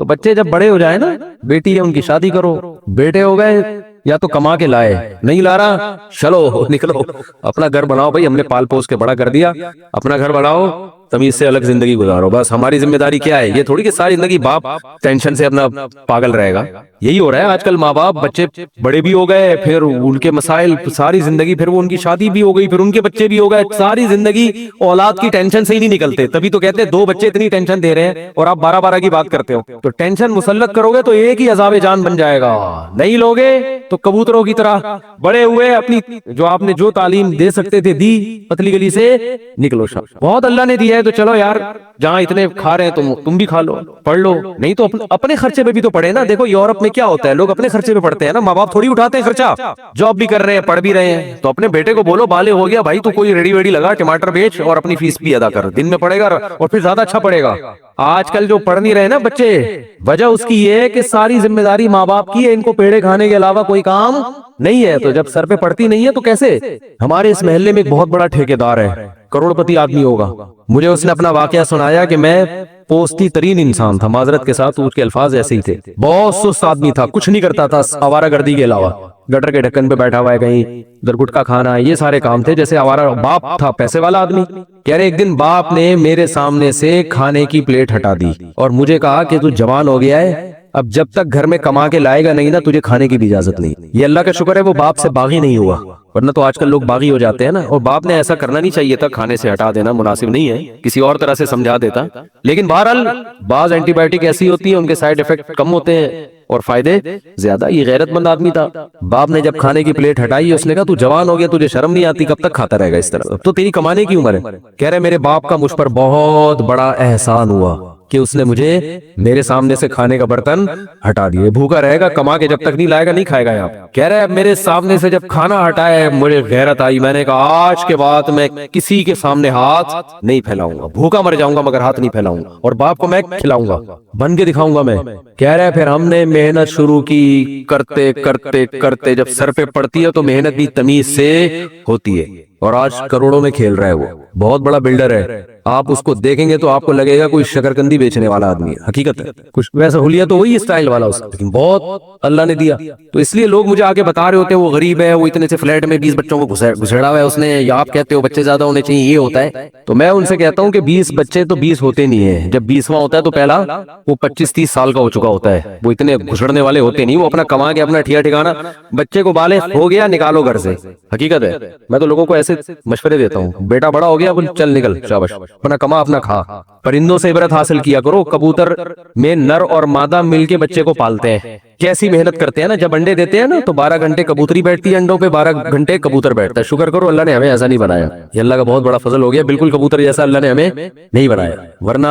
تو بچے جب بڑے ہو جائے نا، بیٹی ہے ان کی شادی کرو، بیٹے ہو گئے یا تو کما کے لائے، نہیں لا رہا چلو نکلو اپنا گھر بناؤ، بھائی ہم نے پال پوس کے بڑا کر دیا، اپنا گھر بناؤ، تمیز سے الگ زندگی گزارو، بس ہماری ذمہ داری کیا ہے؟ یہ تھوڑی کہ ساری زندگی باپ ٹینشن سے اپنا پاگل رہے گا۔ یہی ہو رہا ہے آج کل، ماں باپ بچے بڑے بھی ہو گئے، پھر ان کے مسائل ساری زندگی، پھر وہ ان کی شادی بھی ہو گئی، پھر ان کے بچے بھی ہو گئے، ساری زندگی اولاد کی ٹینشن سے ہی نہیں نکلتے۔ تبھی تو کہتے ہیں 2 بچے اتنی ٹینشن دے رہے ہیں اور آپ 12 کی بات کرتے ہو۔ تو ٹینشن مسلط کرو گے تو ایک ہی عذاب جان بن جائے گا، نہیں لوگے تو کبوتروں کی طرح بڑے ہوئے، اپنی جو آپ نے جو تعلیم دے سکتے تھے دی، پتلی گلی سے نکلو۔ بہت اللہ نے دیا ہے تو چلو یار، جہاں اتنے کھا رہے ہیں تم بھی کھا لو، پڑھ لو، نہیں تو اپنے خرچے پہ بھی تو پڑھے نا۔ دیکھو یورپ میں کیا ہوتا ہے، لوگ اپنے خرچے پہ پڑھتے ہیں نا، ماں باپ تھوڑی اٹھاتے ہیں خرچہ، جاب بھی کر رہے ہیں پڑھ بھی رہے ہیں، تو اپنے بیٹے کو بولو بالغ ہو گیا بھائی تو کوئی ریڈی ویڈی لگا، ٹماٹر بیچ اور اپنی فیس بھی ادا کر، دن میں پڑھے گا اور پھر زیادہ اچھا پڑھے گا۔ آج کل جو پڑھ نہیں رہے نا بچے، وجہ اس کی یہ ہے کہ ساری ذمہ داری ماں باپ کی ہے، ان کو پیڑے کھانے کے علاوہ کوئی کام نہیں ہے، تو جب سر پہ پڑتی نہیں ہے تو کیسے؟ ہمارے اس محلے میں ایک بہت بڑا ٹھیکیدار ہے، کروڑ پتی آدمی ہوگا، مجھے اس نے اپنا واقعہ سنایا کہ میں پوستی ترین انسان تھا، معذرت کے ساتھ اس کے الفاظ ایسے ہی تھے، بہت سست آدمی تھا، کچھ نہیں کرتا تھا آوارہ گردی کے علاوہ، گٹر کے ڈھکن پہ بیٹھا ہوا ہے کہیں، ادھر گٹکا کھانا، یہ سارے کام تھے جیسے آوارہ۔ باپ تھا پیسے والا آدمی، کہہ رہے ایک دن باپ نے میرے سامنے سے کھانے کی پلیٹ ہٹا دی اور مجھے کہا کہ تو جوان ہو گیا ہے، اب جب تک گھر میں کما کے لائے گا نہیں نا تجھے کھانے کی بھی اجازت نہیں۔ یہ اللہ کا شکر ہے وہ باپ سے باغی نہیں ہوا، ورنہ تو آج کل لوگ باغی ہو جاتے ہیں نا، اور باپ نے ایسا کرنا نہیں چاہیے تھا، کھانے سے ہٹا دینا مناسب نہیں ہے، کسی اور طرح سے سمجھا دیتا۔ لیکن بہرحال بعض اینٹی بایوٹک ایسی ہوتی ہیں ان کے سائیڈ ایفیکٹ کم ہوتے ہیں اور فائدے زیادہ۔ یہ غیرت مند آدمی تھا، باپ نے جب کھانے کی پلیٹ ہٹائی اس نے کہا تو جوان ہو گیا، تجھے شرم نہیں آتی؟ کب تک کھاتا رہے گا اس طرح؟ تو تیری کمانے کی عمر ہے۔ کہہ رہے میرے باپ کا مجھ پر بہت بڑا احسان ہوا کہ اس نے مجھے میرے سامنے سے کھانے کا برتن ہٹا دیے، بھوکا رہے گا کما کے، جب تک نہیں لائے گا نہیں کھائے گا یہاں۔ کہہ رہے میرے سامنے سے جب کھانا ہٹایا مجھے غیرت آئی، میں نے کہا آج کے بعد میں کسی کے سامنے ہاتھ نہیں پھیلاؤں گا، بھوکا مر جاؤں گا مگر ہاتھ نہیں پھیلاؤں گا، اور باپ کو میں کھلاؤں گا، بن کے دکھاؤں گا میں۔ کہہ رہے پھر ہم نے محنت شروع کی، کرتے کرتے کرتے جب سر پہ پڑتی ہے تو محنت بھی تمیز سے ہوتی ہے، اور آج کروڑوں میں کھیل رہا ہے، وہ بہت بڑا بلڈر ہے۔ آپ اس کو دیکھیں گے تو آپ کو لگے گا کوئی شکرکندی بیچنے والا آدمی ہے، حقیقت ہے کچھ ویسا حلیہ تو وہی اسٹائل والا اس کا، لیکن بہت اللہ نے دیا۔ تو اس لیے لوگ مجھے آگے بتا رہے ہوتے ہیں وہ غریب ہے، وہ اتنے سے فلیٹ میں 20 بچوں کو گھسڑا ہوا ہے اس نے، یا آپ کہتے ہو بچے زیادہ ہونے چاہیے، یہ ہوتا ہے۔ تو میں ان سے کہتا ہوں کہ 20 بچے تو 20 ہوتے نہیں ہیں، جب 20واں ہوتا ہے تو پہلا وہ 25-30 سال کا ہو چکا ہوتا ہے، وہ اتنے گھسڑنے والے ہوتے نہیں، وہ اپنا کما کے اپنا ٹھیا ٹھکانا، بچے کو بالغ ہو گیا نکالو گھر سے، حقیقت ہے۔ میں تو لوگوں کو ایسے مشورے دیتا ہوں، بیٹا بڑا ہو گیا چل نکل شاباش، اپنا کما اپنا کھا۔ پرندوں سے عبرت حاصل کیا کرو، کبوتر میں نر اور مادہ مل کے بچے کو پالتے ہیں، کیسی محنت کرتے ہیں نا، جب انڈے دیتے ہیں نا تو 12 گھنٹے کبوتری بیٹھتی ہے انڈوں پہ، 12 گھنٹے کبوتر بیٹھتا ہے۔ شکر کرو اللہ نے ہمیں ایسا نہیں بنایا، یہ اللہ کا بہت بڑا فضل ہو گیا، بالکل کبوتر جیسا اللہ نے ہمیں نہیں بنایا، ورنہ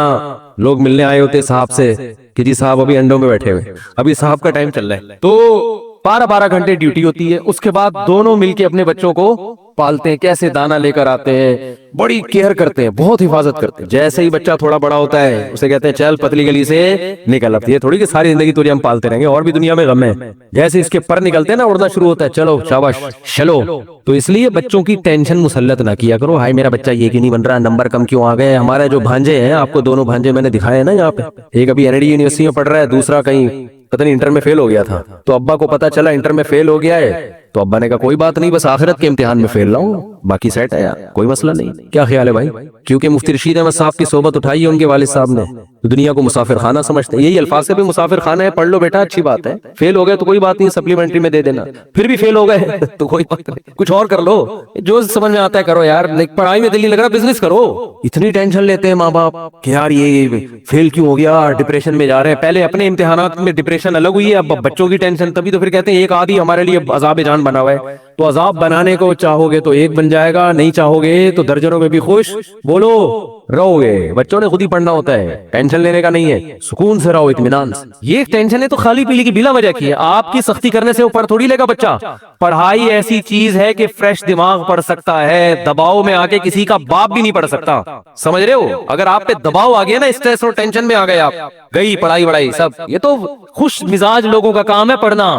لوگ ملنے آئے ہوتے صاحب سے کہ جی صاحب ابھی انڈوں میں بیٹھے ہوئے، ابھی صاحب کا ٹائم چل رہا ہے، تو 12 گھنٹے ڈیوٹی ہوتی ہے، اس کے بعد دونوں مل کے اپنے بچوں کو پالتے ہیں، کیسے دانا لے کر آتے ہیں، بڑی کیئر کرتے ہیں، بہت حفاظت کرتے ہیں۔ جیسے ہی بچہ تھوڑا بڑا ہوتا ہے اسے کہتے ہیں چل پتلی گلی سے نکل، اب یہ تھوڑی کہ ساری زندگی تجھے ہم پالتے رہیں گے، اور بھی دنیا میں غم ہے۔ جیسے اس کے پر نکلتے ہیں نا اڑنا شروع ہوتا ہے، چلو شاباش چلو۔ تو اس لیے بچوں کی ٹینشن مسلط نہ کیا کرو، ہائی میرا بچہ یہ کیوں نہیں بن رہا، نمبر کم کیوں آ گئے۔ ہمارے جو بھانجے ہیں، آپ کو دونوں بھانجے میں نے دکھائے ہیں نا یہاں پہ، ایک ابھی این ڈی یونیورسٹی میں پڑھ رہا ہے، دوسرا کہیں پتہ نہیں انٹر میں فیل ہو گیا تھا، تو ابا کو پتا چلا انٹر میں فیل ہو گیا ہے، تو ابا نے کہا کوئی بات نہیں، بس آخرت کے امتحان میں فیل رہا ہوں، باقی سیٹ ہے یار، کوئی مسئلہ نہیں۔ کیا خیال ہے بھائی؟ کیونکہ مفتی رشید احمد صاحب کی صحبت اٹھائی ہے ان کے والد صاحب نے، دنیا کو مسافر خانہ سمجھتے ہیں، یہی الفاظ سے بھی مسافر خانہ ہے، پڑھ لو بیٹا اچھی بات ہے، فیل ہو گئے تو کوئی بات نہیں، سپلیمنٹری میں دے دینا، پھر بھی فیل ہو گئے تو کوئی بات نہیں، کچھ اور کر لو، جو سمجھ میں آتا ہے کرو یار، پڑھائی میں دل نہیں لگ رہا بزنس کرو۔ اتنی ٹینشن لیتے ہیں ماں باپ کہ یار یہ فیل کیوں ہو گیا، ڈپریشن میں جا رہے ہیں، پہلے اپنے امتحانات میں ڈپریشن الگ ہوئی ہے، اب بچوں کی ٹینشن، تبھی تو پھر کہتے ہیں ایک آدھی ہمارے لیے عذاب جان بنا ہوا ہے۔ تو عذاب بنانے کو چاہو گے تو ایک بن جائے گا، نہیں چاہو گے تو درجنوں میں بھی خوش بولو رہو گے۔ بچوں نے خود ہی پڑھنا ہوتا ہے، ٹینشن لینے کا نہیں ہے، سکون سے رہو، اطمینان سے۔ یہ ٹینشن ہے تو خالی پیلی کی بلا وجہ کی ہے، آپ کی سختی کرنے سے اوپر تھوڑی لے گا بچہ۔ پڑھائی ایسی چیز ہے کہ فریش دماغ پڑھ سکتا ہے، دباؤ میں آ کے کسی کا باپ بھی نہیں پڑھ سکتا، سمجھ رہے ہو؟ اگر آپ پہ دباؤ آ گیا نا، اسٹریس اور ٹینشن میں آ گئے آپ، گئی پڑھائی وڑائی سب، یہ تو خوش مزاج لوگوں کا کام ہے پڑھنا۔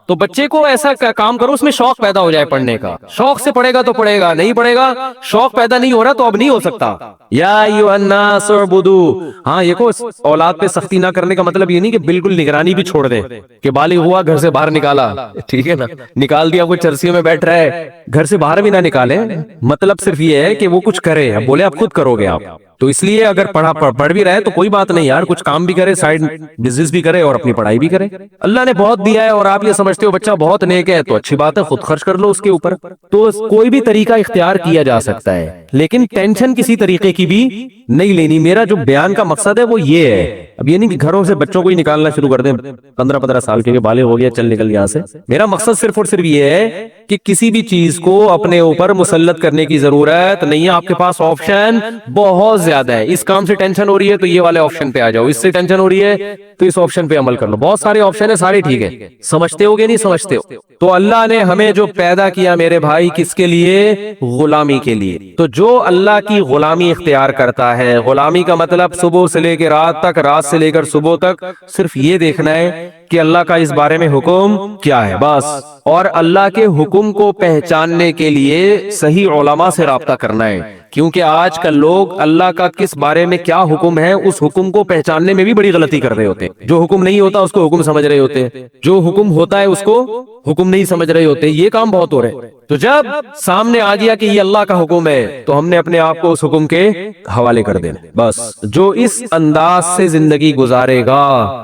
تو بچے کو ایسا کام کرو اس میں شوق پیدا ہو جائے۔ جائے پڑھنے کا. شوق سے پڑھے گا تو پڑھے گا, نہیں پڑھے گا شوق پیدا نہیں ہو رہا تو اب نہیں ہو سکتا. یا ایھا الناس اعبدوا. ہاں یہ کو اولاد پہ سختی نہ کرنے کا مطلب یہ نہیں کہ بالکل نگرانی بھی چھوڑ دیں کہ بالغ ہوا گھر سے باہر نکالا, ٹھیک ہے نا, نکال دیا وہ چرسیوں میں بیٹھ رہا ہے, گھر سے باہر بھی نہ نکالیں. مطلب صرف یہ ہے کہ وہ کچھ کرے, اب بولے آپ خود کرو گے آپ, تو اس لیے اگر پڑھ بھی رہے تو کوئی بات نہیں یار, کچھ کام بھی کرے, سائیڈ بزنس بھی کرے اور اپنی پڑھائی بھی کرے. اللہ نے بہت دیا ہے اور آپ یہ سمجھتے ہو بچہ بہت نیک ہے تو اچھی بات ہے, خود خرچ کر لو اس کے اوپر. تو کوئی بھی طریقہ اختیار کیا جا سکتا ہے, لیکن ٹینشن کسی طریقے کی بھی نہیں لینی. میرا جو بیان کا مقصد ہے وہ یہ ہے, اب یہ نہیں کہ گھروں سے بچوں کو ہی نکالنا شروع کر دیں 15-15 سال کے بالغ ہو گیا چل نکل یہاں سے. میرا مقصد صرف اور صرف یہ ہے کہ کسی بھی چیز کو اپنے اوپر مسلط کرنے کی ضرورت نہیں ہے. آپ کے پاس آپشن بہت زیادہ ہے. اس کام سے ٹینشن ہو رہی ہے تو یہ والے آپشن پہ آ جاؤ, اس سے ٹینشن ہو رہی ہے تو اس آپشن پہ عمل کر لو. بہت سارے آپشن ہیں, سارے ٹھیک ہے. سمجھتے ہو گے نہیں سمجھتے ہو. تو اللہ نے ہمیں جو پیدا کیا میرے بھائی کس کے لیے؟ غلامی کے لیے. تو جو اللہ کی غلامی اختیار کرتا ہے, غلامی کا مطلب صبح سے لے کے رات تک, رات سے لے کر صبح تک صرف یہ دیکھنا ہے کہ اللہ کا اس بارے میں حکم کیا ہے بس. اور اللہ کے حکم کو پہچاننے کے لیے صحیح علماء سے رابطہ کرنا ہے, کیونکہ آج کل لوگ اللہ کا کس بارے میں کیا حکم ہے اس حکم کو پہچاننے میں بھی بڑی غلطی کر رہے ہوتے ہیں. جو حکم نہیں ہوتا اس کو حکم سمجھ رہے ہوتے ہیں, جو حکم ہوتا ہے اس کو حکم نہیں سمجھ رہے ہوتے. یہ کام بہت ہو رہے ہیں. تو جب سامنے آ گیا کہ یہ اللہ کا حکم ہے تو ہم نے اپنے آپ کو اس حکم کے حوالے کر دینا بس. جو اس انداز سے زندگی گزارے گا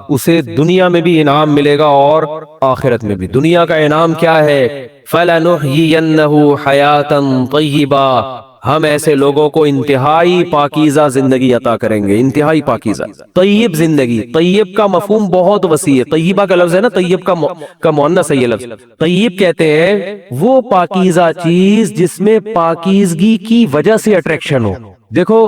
اسے دنیا میں بھی انعام ملے گا اور آخرت میں بھی. دنیا کا انعام کیا ہے؟ فَلَنُحْيِيَنَّهُ حَيَاةً طَيِّبَةً. ہم ایسے لوگوں کو انتہائی پاکیزہ زندگی عطا کریں گے, انتہائی پاکیزہ طیب زندگی. طیب کا مفہوم بہت وسیع ہے. طیبہ کا لفظ ہے نا, طیب کا مؤنث ہے یہ لفظ. طیب کہتے ہیں وہ پاکیزہ چیز جس میں پاکیزگی کی وجہ سے اٹریکشن ہو. دیکھو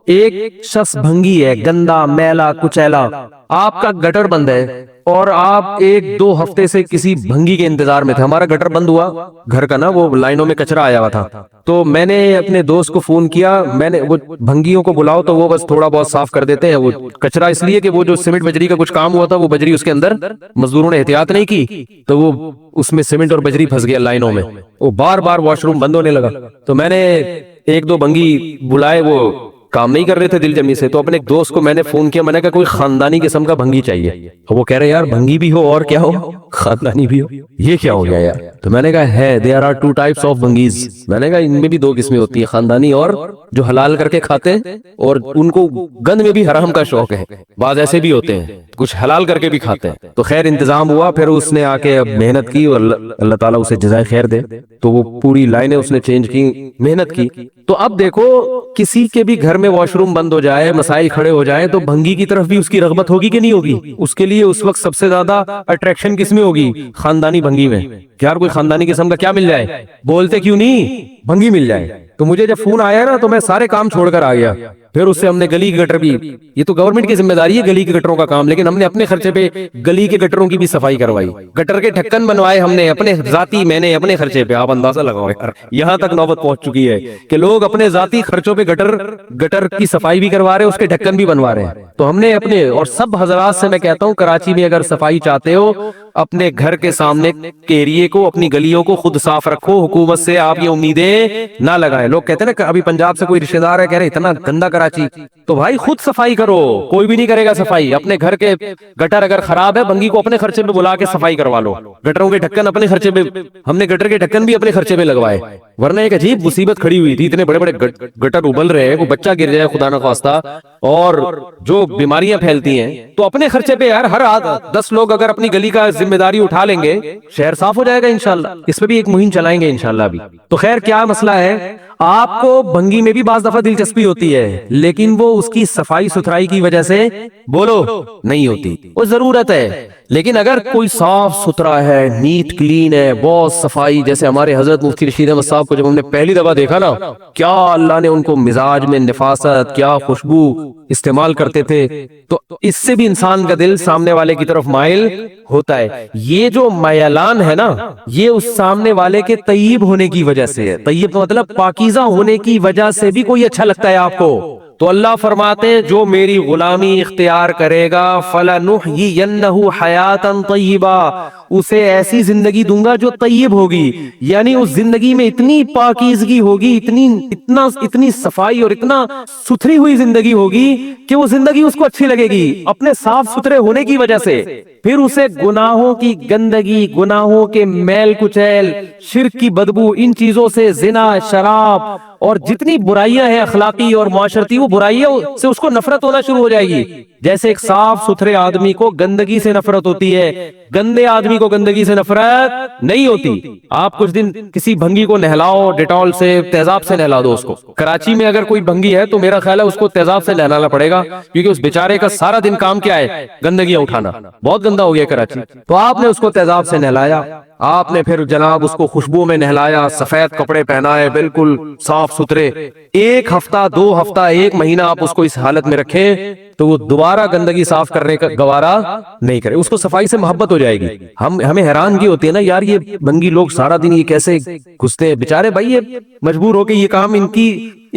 ایک شخص بھنگی ہے, گندا میلا کچیلا, آپ کا گٹر بند ہے اور آپ 1-2 ہفتے سے کسی بھنگی کے انتظار میں تھے. ہمارا گٹر بند ہوا گھر کا نا, وہ لائنوں میں کچرا آیا ہوا تھا, تو میں نے اپنے دوست کو فون کیا. میں نے وہ بھنگیوں کو بلاؤ تو وہ بس تھوڑا بہت صاف کر دیتے ہیں وہ کچرا, اس لیے کہ وہ جو سیمنٹ بجری کا کچھ کام ہوا تھا وہ بجری اس کے اندر مزدوروں نے احتیاط نہیں کی تو وہ اس میں سیمنٹ اور بجری پھنس گیا لائنوں میں. وہ بار بار واش روم بند ہونے لگا. تو میں نے 1-2 بھنگی بلائے, وہ کام نہیں کر رہے تھے دل جمی سے. تو اپنے ایک دوست کو میں نے فون کیا, میں نے کہا کوئی خاندانی قسم کا بھنگی چاہیے. وہ کہہ رہے یار بھنگی بھی ہو اور کیا ہو, خاندانی بھی ہو, یہ کیا ہو گیا یار. تو میں نے کہا ہے there are 2 types of بھنگیز. میں نے کہا ان میں بھی 2 قسمیں ہوتی ہیں, خاندانی اور جو حلال کر کے کھاتے ہیں اور ان کو گند میں بھی حرام کا شوق ہے. بعض ایسے بھی ہوتے ہیں کچھ حلال کر کے بھی کھاتے ہیں. تو خیر انتظام ہوا, پھر اس نے آ کے اب محنت کی اور اللہ تعالیٰ اسے جزائے خیر دے. تو وہ پوری لائنیں اس نے چینج کی, محنت کی. تو اب دیکھو کسی کے بھی گھر میں واش روم بند ہو جائے, مسائل کھڑے ہو جائیں, تو بھنگی کی طرف بھی اس کی رغبت ہوگی کہ نہیں ہوگی؟ اس کے لیے اس وقت سب سے زیادہ اٹریکشن کس میں ہوگی؟ خاندانی بھنگی میں. یار کوئی خاندانی قسم کا کیا مل جائے, بولتے کیوں نہیں بھنگی مل جائے. تو مجھے جب فون آیا نا تو میں سارے کام چھوڑ کر آ گیا. پھر اس سے ہم نے گلی کے گٹر بھی, یہ تو گورنمنٹ کی ذمہ داری ہے گلی کے گٹروں کا کام, لیکن ہم نے اپنے خرچے پہ گلی کے گٹروں کی بھی صفائی کروائی. گٹر کے ڈھکن بنوائے ہم نے اپنے ذاتی, میں نے اپنے خرچے پہ. آپ اندازہ لگاؤ یار, یہاں تک نوبت پہنچ چکی ہے کہ لوگ اپنے ذاتی خرچوں پہ گٹر کی صفائی بھی کروا رہے ہیں, اس کے ڈھکن بھی بنوا رہے ہیں. تو ہم نے اپنے, اور سب حضرات سے میں کہتا ہوں کراچی میں اگر صفائی چاہتے ہو اپنے گھر کے سامنے کے ایریے کو, اپنی گلیوں کو خود صاف رکھو. حکومت سے آپ یہ امیدیں نہ لگائیں. لوگ کہتے ہیں نا ابھی پنجاب سے کوئی رشتہ دار ہے کہہ رہے اتنا گندا کراچی, تو بھائی خود صفائی کرو, کوئی بھی نہیں کرے گا صفائی. اپنے گھر کے گٹر اگر خراب ہے بھنگی کو اپنے خرچے پہ بلا کے صفائی کروا لو. گٹروں کے ڈھکن اپنے خرچے پہ, ہم نے گٹر کے ڈھکن بھی اپنے خرچے پہ لگوائے, ورنہ ایک عجیب مصیبت کھڑی ہوئی تھی. اتنے بڑے بڑے گٹر ابل رہے ہیں, وہ بچہ گر جائے خدا نہ خواستہ اور جو بیماریاں پھیلتی ہیں, تو اپنے خرچے پہ یار ہر 10 لوگ اگر اپنی گلی کا ذمہ داری اٹھا لیں گے شہر صاف ہو جائے گا انشاءاللہ. اس پہ بھی ایک مہم چلائیں گے انشاءاللہ بھی. تو خیر کیا مسئلہ ہے, آپ کو بھنگی میں بھی بعض دفعہ دلچسپی ہوتی ہے لیکن وہ اس کی صفائی ستھرائی کی وجہ سے بولو نہیں ہوتی, وہ ضرورت ہے. لیکن اگر کوئی صاف ستھرا ہے, نیٹ کلین ہے, بہت صفائی, جیسے ہمارے حضرت مفتی رشید احمد صاحب کو جب ہم نے پہلی دفعہ دیکھا نا, کیا اللہ نے ان کو مزاج میں نفاست, کیا خوشبو استعمال کرتے تھے, تو اس سے بھی انسان کا دل سامنے والے کی طرف مائل ہوتا ہے. یہ جو میلان ہے نا, یہ اس سامنے والے کے طیب ہونے کی وجہ سے ہے. طیب کا مطلب پاکیزہ ہونے کی وجہ سے بھی کوئی اچھا لگتا ہے آپ کو. تو اللہ فرماتے ہیں جو میری غلامی اختیار کرے گا فَلَنُحْيِيَنَّهُ حَيَاةً طَيِّبَةً, اسے ایسی زندگی دوں گا جو طیب ہوگی، یعنی اس زندگی میں اتنی پاکیزگی ہوگی، اتنی صفائی اور اتنا ستھری ہوئی زندگی ہوگی کہ وہ زندگی اس کو اچھی لگے گی اپنے صاف ستھرے ہونے کی وجہ سے۔ پھر اسے گناہوں کی گندگی، گناہوں کے میل کچیل، شرک کی بدبو، ان چیزوں سے، زنا، شراب اور جتنی برائیاں ہیں اخلاقی اور معاشرتی، وہ برائیوں سے اس کو نفرت ہونا شروع ہو جائے گی۔ جیسے ایک صاف ستھرے آدمی کو گندگی سے نفرت ہوتی ہے، گندے آدمی کو گندگی سے نفرت نہیں ہوتی۔ آپ کچھ دن کسی بھنگی کو نہلاؤ ڈیٹول سے، تیزاب سے نہلا دو اس کو۔ کراچی میں اگر کوئی بھنگی ہے تو میرا خیال ہے اس کو تیزاب سے نہلانا پڑے گا، کیونکہ اس بیچارے کا سارا دن کام کیا ہے؟ گندگیاں اٹھانا۔ بہت گندا ہو گیا کراچی۔ تو آپ نے اس کو تیزاب سے نہلایا، آپ نے پھر جناب اس کو خوشبو میں نہلایا، سفید کپڑے پہنائے، بالکل صاف ستھرے۔ ایک ہفتہ، 2 ہفتہ، 1 مہینہ آپ اس کو اس حالت میں رکھیں تو وہ دوبارہ گندگی صاف کرنے کا گوارا نہیں کرے، اس کو صفائی سے محبت ہو جائے گی۔ ہمیں حیرانگی ہوتی ہے نا یار، یہ بنگی لوگ سارا دن یہ کیسے گھستے ہیں بیچارے؟ بھائی یہ مجبور ہو کے یہ کام ان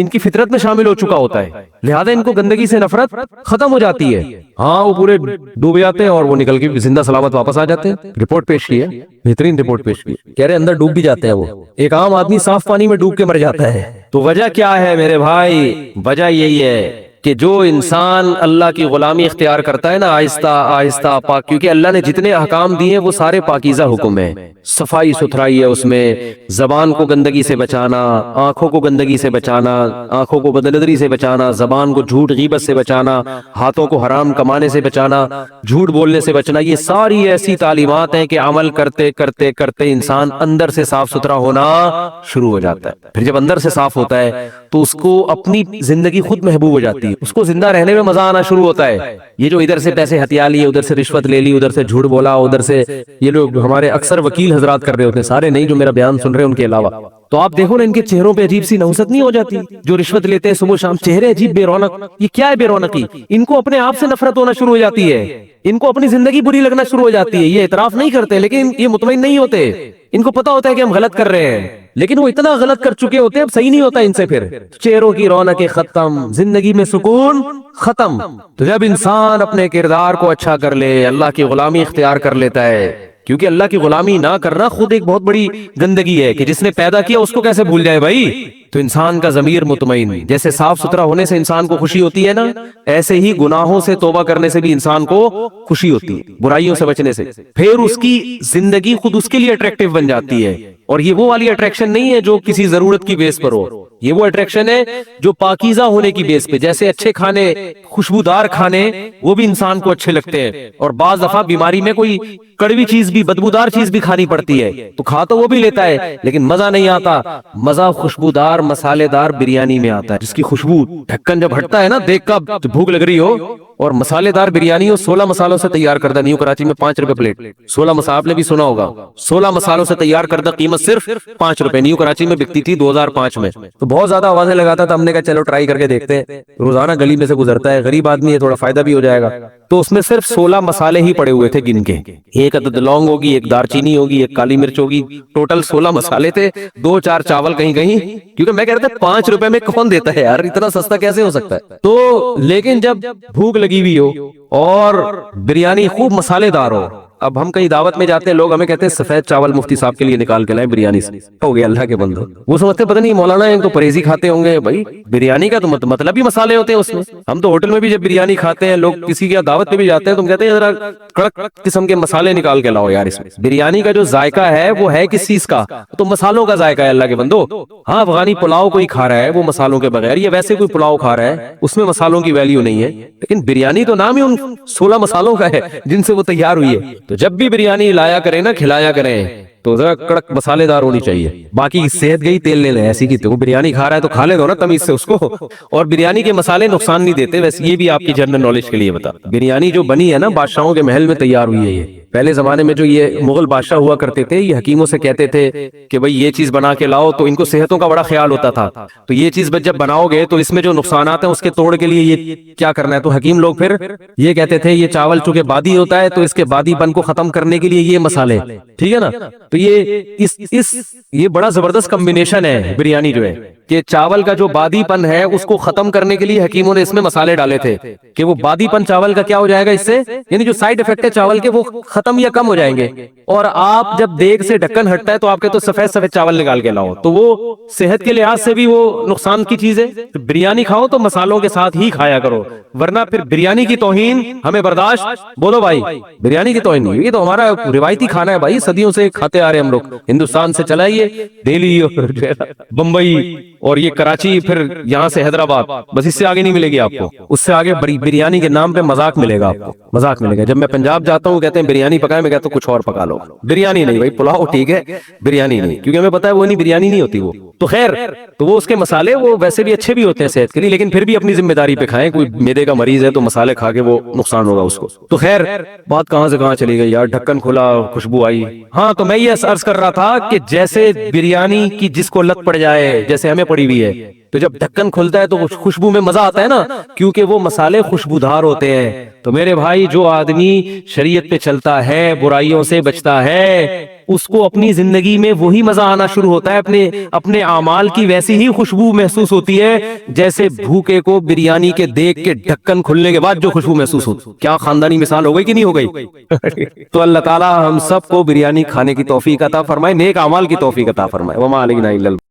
کی فطرت میں شامل ہو چکا ہوتا ہے، لہذا ان کو گندگی سے نفرت ختم ہو جاتی ہے۔ ہاں وہ پورے ڈوب جاتے ہیں اور وہ نکل کے زندہ سلامت واپس آ جاتے ہیں۔ رپورٹ پیش کی ہے، بہترین رپورٹ پیش کی، کہہ رہے اندر ڈوب بھی جاتے ہیں وہ۔ ایک عام آدمی صاف پانی میں ڈوب کے مر جاتا ہے۔ تو وجہ کیا ہے میرے بھائی؟ وجہ یہی ہے کہ جو انسان اللہ کی غلامی اختیار کرتا ہے نا، آہستہ آہستہ پاک، کیونکہ اللہ نے جتنے احکام دیے ہیں وہ سارے پاکیزہ حکم ہیں، صفائی ستھرائی ہے اس میں، زبان کو گندگی سے بچانا، آنکھوں کو گندگی سے بچانا، آنکھوں کو بدنظری سے بچانا، زبان کو جھوٹ غیبت سے بچانا، ہاتھوں کو حرام کمانے سے بچانا، جھوٹ بولنے سے بچنا۔ یہ ساری ایسی تعلیمات ہیں کہ عمل کرتے کرتے کرتے انسان اندر سے صاف ستھرا ہونا شروع ہو جاتا ہے۔ پھر جب اندر سے صاف ہوتا ہے تو اس کو اپنی زندگی خود محبوب ہو جاتی ہے، اس کو زندہ رہنے میں مزہ آنا شروع ہوتا ہے۔ یہ جو ادھر سے پیسے ہتھیا لیے، ادھر سے رشوت لے لی، ادھر سے جھوٹ بولا، ادھر سے یہ لوگ ہمارے اکثر وکیل حضرات کر رہے ہوتے ہیں، سارے نہیں جو میرا بیان سن رہے ہیں ان کے علاوہ، تو آپ دیکھو نا ان کے چہروں پہ عجیب سی نحوست نہیں ہو جاتی؟ جو رشوت لیتے ہیں صبح شام، چہرے عجیب بے رونق۔ یہ کیا ہے بے رونقی؟ ان کو اپنے آپ سے نفرت ہونا شروع ہو جاتی ہے، ان کو اپنی زندگی بری لگنا شروع ہو جاتی ہے۔ یہ اعتراف نہیں کرتے لیکن یہ مطمئن نہیں ہوتے، ان کو پتا ہوتا ہے کہ ہم غلط کر رہے ہیں لیکن وہ اتنا غلط کر چکے ہوتے ہیں اب صحیح نہیں ہوتا ان سے۔ پھر چہروں کی رونقیں ختم، زندگی میں سکون ختم۔ تو جب انسان اپنے کردار کو اچھا کر لے، اللہ کی غلامی اختیار کر لیتا ہے، کیونکہ اللہ کی غلامی نہ کرنا خود ایک بہت بڑی گندگی ہے کہ جس نے پیدا کیا اس کو کیسے بھول جائے بھائی۔ تو انسان کا ضمیر مطمئن، جیسے صاف ستھرا ہونے سے انسان کو خوشی ہوتی ہے نا، ایسے ہی گناہوں سے توبہ کرنے سے بھی انسان کو خوشی ہوتی ہے، برائیوں سے بچنے سے۔ پھر اس کی زندگی خود اس کے لیے اٹریکٹیو بن جاتی ہے، اور یہ وہ والی اٹریکشن نہیں ہے جو کسی ضرورت کی بیس پر ہو، یہ وہ اٹریکشن ہے جو پاکیزہ ہونے کی بیس پہ۔ جیسے اچھے کھانے، خوشبودار کھانے، وہ بھی انسان کو اچھے لگتے ہیں، اور بعض دفعہ بیماری میں کوئی کڑوی چیز بھی، بدبودار چیز بھی کھانی پڑتی ہے تو کھا تو وہ بھی لیتا ہے لیکن مزہ نہیں آتا۔ مزہ خوشبودار مسالے دار بریانی میں آتا ہے، جس کی خوشبو ڈھکن جب ہٹتا ہے نا، دیکھ کر بھوک لگ رہی ہو، اور مسالے دار بریانی ہو، 16 مسالوں سے تیار کردہ، نیو کراچی میں 5 روپے پلیٹ، 16 مسالے آپ نے بھی سنا ہوگا، 16 مسالوں سے تیار کردہ قیمت صرف 5 روپے، نیو کراچی میں بکتی تھی 2005 میں۔ تو بہت زیادہ آوازیں لگاتا تھا، ہم نے کہا چلو ٹرائی کر کے دیکھتے ہیں، روزانہ گلی میں سے گزرتا ہے، غریب آدمی ہے، تھوڑا فائدہ بھی ہو جائے گا۔ تو اس میں صرف 16 مسالے ہی پڑے ہوئے تھے گن کے، 1 عدد لونگ ہوگی، 1 دار چینی ہوگی، 1 کالی مرچ ہوگی، ٹوٹل 16 مسالے تھے، 2-4 چاول کہیں کہیں، کیونکہ میں کہہ رہا تھا 5 روپے میں کون دیتا ہے یار، اتنا سستا کیسے ہو سکتا ہے؟ تو لیکن جب بھوک لگی ہوئی ہو اور بریانی خوب مسالے دار ہو، اب ہم کہیں دعوت میں جاتے ہیں، لوگ ہمیں کہتے ہیں سفید چاول مفتی صاحب کے لیے نکال کے لائیں بریانی سے، ہو گیا اللہ کے بندو، وہ سمجھتے پتہ نہیں مولانا ہیں تو پرہیزی کھاتے ہوں گے۔ بھائی بریانی کا تو مطلب ہی مسالے ہوتے ہیں اس میں۔ ہم تو ہوٹل میں بھی جب بریانی کھاتے ہیں، لوگ کسی کی دعوت پہ بھی جاتے ہیں، تم کہتے ہیں ذرا کڑک قسم کے مسالے نکال کے لاؤ یار اس میں۔ بریانی کا جو ذائقہ ہے وہ ہے کس چیز کا؟ تو مسالوں کا ذائقہ ہے اللہ کے بندو۔ ہاں افغانی پلاؤ کوئی کھا رہا ہے وہ مسالوں کے بغیر، یا ویسے کوئی پلاؤ کھا رہا ہے اس میں مسالوں کی ویلیو نہیں ہے، لیکن بریانی تو نام ہی ان 16 مسالوں کا ہے جن سے وہ تیار ہوئی ہے۔ تو جب بھی بریانی لایا کریں نا، کھلایا کریں تو ذرا کڑک مسالے دار ہونی چاہیے۔ باقی صحت گئی تیل لے لیں، ایسی کی تو بریانی کھا رہا ہے تو کھا لے دو نا تمیز سے اس کو۔ اور بریانی کے مسالے نقصان نہیں دیتے، ویسے یہ بھی آپ کی جنرل نالج کے لیے بتا، بریانی جو بنی ہے نا بادشاہوں کے محل میں تیار ہوئی ہے۔ یہ پہلے زمانے میں جو یہ مغل بادشاہ ہوا کرتے تھے، یہ حکیموں سے کہتے تھے کہ بھئی یہ چیز بنا کے لاؤ، تو ان کو صحتوں کا بڑا خیال ہوتا تھا، تو یہ چیز جب بناؤ گے تو اس میں جو نقصانات ہیں اس کے توڑ کے لیے یہ کیا کرنا ہے، تو حکیم لوگ پھر یہ کہتے تھے یہ چاول چونکہ بادی ہوتا ہے تو اس کے بادی پن کو ختم کرنے کے لیے یہ مسالے، ٹھیک ہے نا۔ تو یہ بڑا زبردست کمبینیشن ہے بریانی جو ہے، کہ چاول کا جو بادی پن ہے اس کو ختم کرنے کے لیے حکیموں نے اس میں مسالے ڈالے تھے کہ وہ بادی پن چاول کا کیا ہو جائے گا اس سے، یعنی جو سائیڈ افیکٹ ہے چاول کے وہ ختم یا کم ہو جائیں گے. اور آپ جب دیگ سے ڈھکن ہٹتا ہے تو آپ کے تو سفید سفید چاول نکال کے لاؤ، تو وہ صحت کے لحاظ سے بھی وہ نقصان کی چیز ہے. بریانی کھاؤ تو مسالوں کے ساتھ ہی کھایا کرو، ورنہ پھر بریانی کی توہین ہمیں برداشت. بولو بھائی، بریانی کی توہین نہیں، یہ تو ہمارا روایتی کھانا ہے بھائی، صدیوں سے کھاتے آ رہے ہم لوگ. ہندوستان سے چلائیے دہلی اور بمبئی اور یہ کراچی، پھر یہاں سے حیدرآباد، بس اس سے آگے نہیں ملے گی آپ کو. اس سے آگے بریانی کے نام پہ مذاق ملے گا آپ کو، مذاق ملے گا. جب میں پنجاب جاتا ہوں کہتے ہیں بریانی پکائے، میں کہتا ہوں کچھ اور پکا لو. بریانی نہیں بھائی، پلاؤ ٹھیک ہے، بریانی نہیں، کیونکہ ہمیں پتا ہے وہ نہیں، بریانی نہیں ہوتی وہ. تو خیر، تو وہ اس کے مسالے وہ ویسے بھی اچھے بھی ہوتے ہیں صحت کے لیے، لیکن پھر بھی اپنی ذمہ داری پہ کھائیں. کوئی میدے کا مریض ہے تو مسالے کھا کے وہ نقصان ہوگا اس کو. تو خیر، بات کہاں سے کہاں چلی گئی یار، ڈھکن کھلا، خوشبو آئی. ہاں، تو میں یہ عرض کر رہا تھا کہ جیسے بریانی کی جس کو لت پڑ جائے، جیسے ہمیں پڑی ہوئی ہے، تو جب ڈھکن کھلتا ہے تو خوشبو میں مزہ آتا ہے نا، کیونکہ وہ مسالے خوشبودار ہوتے ہیں. تو میرے بھائی، جو آدمی شریعت پہ چلتا ہے، برائیوں سے بچتا ہے، اس کو اپنی زندگی میں وہی مزہ آنا شروع ہوتا ہے، اپنے اعمال کی ویسی ہی خوشبو محسوس ہوتی ہے جیسے بھوکے کو بریانی کے دیگ کے ڈھکن کھلنے کے بعد جو خوشبو محسوس ہوتی. کیا خاندانی مثال ہو گئی کہ نہیں ہو گئی؟ تو اللہ تعالی ہم سب کو بریانی کھانے کی توفیق عطا فرمائے، نیک اعمال کی توفیق عطا فرمائے. وما علینا الا